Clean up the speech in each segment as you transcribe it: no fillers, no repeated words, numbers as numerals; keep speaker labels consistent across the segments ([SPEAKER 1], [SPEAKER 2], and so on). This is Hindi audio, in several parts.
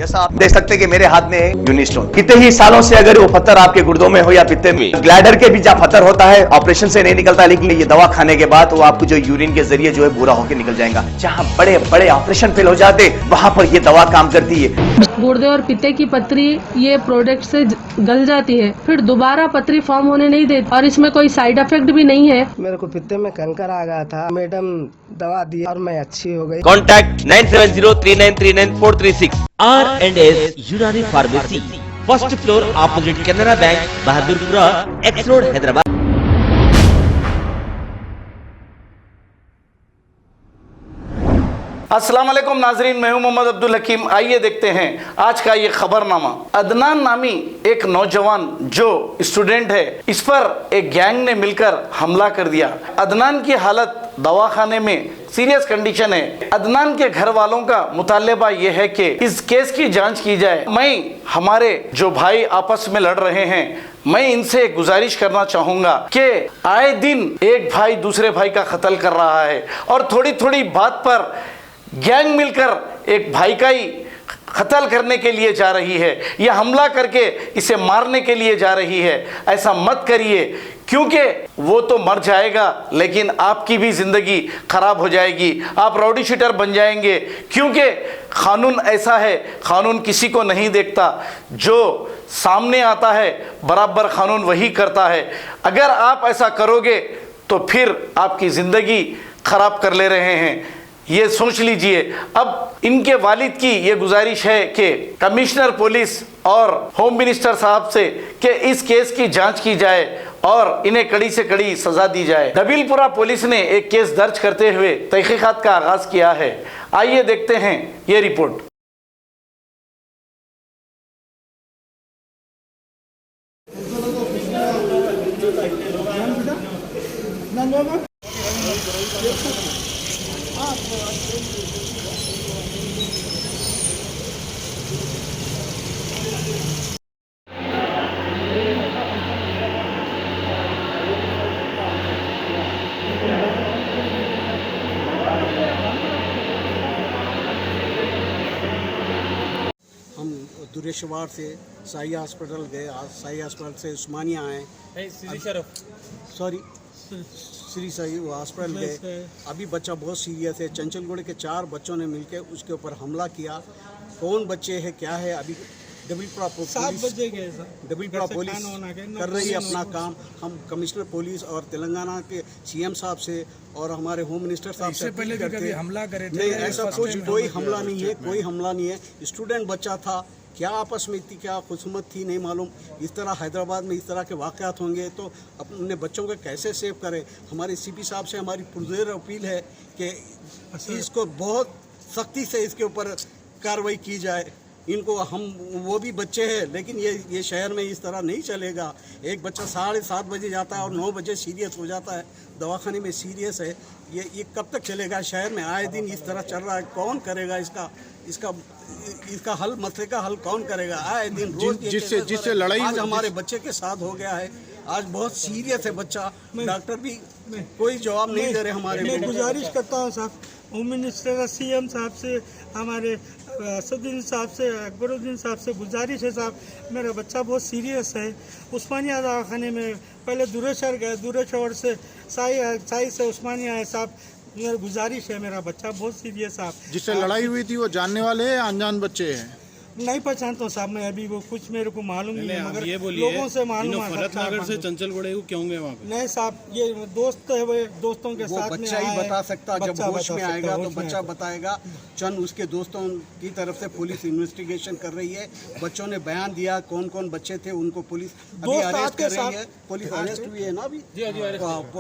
[SPEAKER 1] जैसा आप देख सकते हैं कि मेरे हाथ में यूनिस्टोन, कितने ही सालों से अगर वो पत्थर आपके गुर्दों में हो या पित्ते में, ग्लैडर के भी जहाँ पत्थर होता है ऑपरेशन से नहीं निकलता, लेकिन ये दवा खाने के बाद वो आपको जो यूरिन के जरिए जो है पूरा होकर निकल जाएगा। जहाँ बड़े बड़े ऑपरेशन फेल हो जाते वहां पर ये दवा काम करती है।
[SPEAKER 2] गुर्दे और पित्ते की पथरी ये प्रोडक्ट से गल जाती है, फिर दोबारा पथरी फॉर्म होने नहीं देती और इसमें कोई साइड इफेक्ट भी नहीं है।
[SPEAKER 3] मेरे को पित्ते में कंकर आ गया था, मैडम दवा दी और मैं अच्छी हो गई।
[SPEAKER 4] कॉन्टैक्ट 9703939436 R&S यूनानी pharmacy, first floor opposite Canara bank, Bahadurpura, x road, Hyderabad.
[SPEAKER 5] अस्सलाम वालेकुम नाजरीन, मैं हूं मोहम्मद अब्दुल हकीम। आइए देखते हैं आज का ये खबरनामा। अदनान नामी एक नौजवान जो स्टूडेंट है, इस पर एक गैंग ने मिलकर हमला कर दिया। अदनान की हालत दवाखाने में सीरियस कंडीशन है। अदनान के घर वालों का मुतालबा यह है कि इस केस की जांच की जाए। मैं हमारे जो भाई आपस में लड़ रहे हैं, मैं इनसे गुजारिश करना चाहूंगा कि आए दिन एक भाई दूसरे भाई का कत्ल कर रहा है और थोड़ी थोड़ी बात पर गैंग मिलकर एक भाई का ही कत्ल करने के लिए जा रही है या हमला करके इसे मारने के लिए जा रही है। ऐसा मत करिए, क्योंकि वो तो मर जाएगा लेकिन आपकी भी ज़िंदगी ख़राब हो जाएगी। आप राउडी शीटर बन जाएंगे, क्योंकि कानून ऐसा है, कानून किसी को नहीं देखता। जो सामने आता है बराबर कानून वही करता है। अगर आप ऐसा करोगे तो फिर आपकी ज़िंदगी ख़राब कर ले रहे हैं, ये सोच लीजिए। अब इनके वालिद की ये गुजारिश है कि कमिश्नर पुलिस और होम मिनिस्टर साहब से कि इस केस की जांच की जाए और इन्हें कड़ी से कड़ी सजा दी जाए। दबिलपुरा पुलिस ने एक केस दर्ज करते हुए तहकीकात का आगाज किया है। आइए देखते हैं ये रिपोर्ट।
[SPEAKER 6] हम दुरेशवार से साई हॉस्पिटल गए, साई हॉस्पिटल से उस्मानिया आए, श्री साई हॉस्पिटल गए। अभी बच्चा बहुत सीरियस है। चंचलगुड़े के 4 बच्चों ने मिलकर उसके ऊपर हमला किया। कौन बच्चे हैं क्या है, अभी दबिलपुरा पुलिस कर रही है अपना काम। हम कमिश्नर पुलिस और तेलंगाना के सीएम साहब से और हमारे होम मिनिस्टर साहब से पहले भी कभी हमला करे थे। नहीं, ऐसा कोई हमला नहीं है, कोई हमला नहीं है। स्टूडेंट बच्चा था, क्या आपस में इतनी क्या खुशमत थी नहीं मालूम। इस तरह हैदराबाद में इस तरह के वाक़यात होंगे तो अपने बच्चों को कैसे सेव करें। हमारे सीपी साहब से हमारी पुरज़ोर अपील है कि इसको बहुत सख्ती से इसके ऊपर कार्रवाई की जाए। इनको हम वो भी बच्चे हैं, लेकिन ये शहर में इस तरह नहीं चलेगा। एक बच्चा 7:30 बजे जाता है और 9 बजे सीरियस हो जाता है, दवाखाने में सीरियस है। ये कब तक चलेगा? शहर में आए दिन इस तरह चल रहा है। कौन करेगा इसका हल, मसले का हल कौन करेगा? आए दिन रोज जिससे लड़ाई आज हमारे बच्चे के साथ हो गया है। आज बहुत सीरियस है बच्चा, डॉक्टर भी कोई जवाब नहीं दे रहे हमारे।
[SPEAKER 7] मैं गुजारिश करता हूँ साहब, होम मिनिस्टर सीएम साहब से, हमारे असदुद्दीन साहब से, अकबरुद्दीन साहब से गुजारिश है साहब, मेरा बच्चा बहुत सीरियस है। उस्मानिया दवाखाने में पहले दुरेश्वर गए, दुरेश्वर से साई से उस्मानिया है साहब। मेरा गुजारिश है, मेरा बच्चा बहुत सीरियस साहब।
[SPEAKER 8] जिससे लड़ाई हुई थी वो जानने वाले हैं, अनजान बच्चे हैं?
[SPEAKER 7] नहीं पहचानता हूँ साहब मैं, अभी वो कुछ मेरे को मालूम नहीं है, मगर लोगों से मालूम है।
[SPEAKER 8] फरतनगर से चंचलगुड़े को क्यों गए वहाँ पे?
[SPEAKER 7] नहीं साहब, ये दोस्त है, वो दोस्तों के साथ
[SPEAKER 6] बच्चा ही बता सकता। जब होश में आएगा तो बच्चा बताएगा। चंद उसके दोस्तों की तरफ से पुलिस इन्वेस्टिगेशन कर रही है। बच्चों ने बयान दिया कौन कौन बच्चे थे, उनको पुलिस अभी अरेस्ट कर रही है। पुलिस अरेस्ट हुई है ना अभी?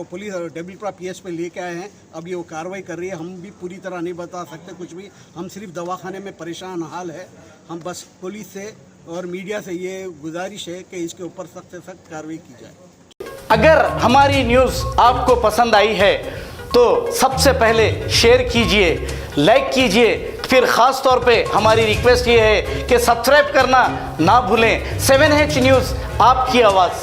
[SPEAKER 6] पुलिस दबिलपुरा PS पे लेके आए हैं, अभी वो कार्रवाई कर रही है। हम भी पूरी तरह नहीं बता सकते कुछ भी, हम सिर्फ दवाखाने में परेशान हाल है। हम बस पुलिस से और मीडिया से ये गुजारिश है कि इसके ऊपर सख्त से सख्त कार्रवाई की जाए।
[SPEAKER 5] अगर हमारी न्यूज़ आपको पसंद आई है तो सबसे पहले शेयर कीजिए, लाइक कीजिए, फिर ख़ास तौर पे हमारी रिक्वेस्ट ये है कि सब्सक्राइब करना ना भूलें। 7H न्यूज़, आपकी आवाज़।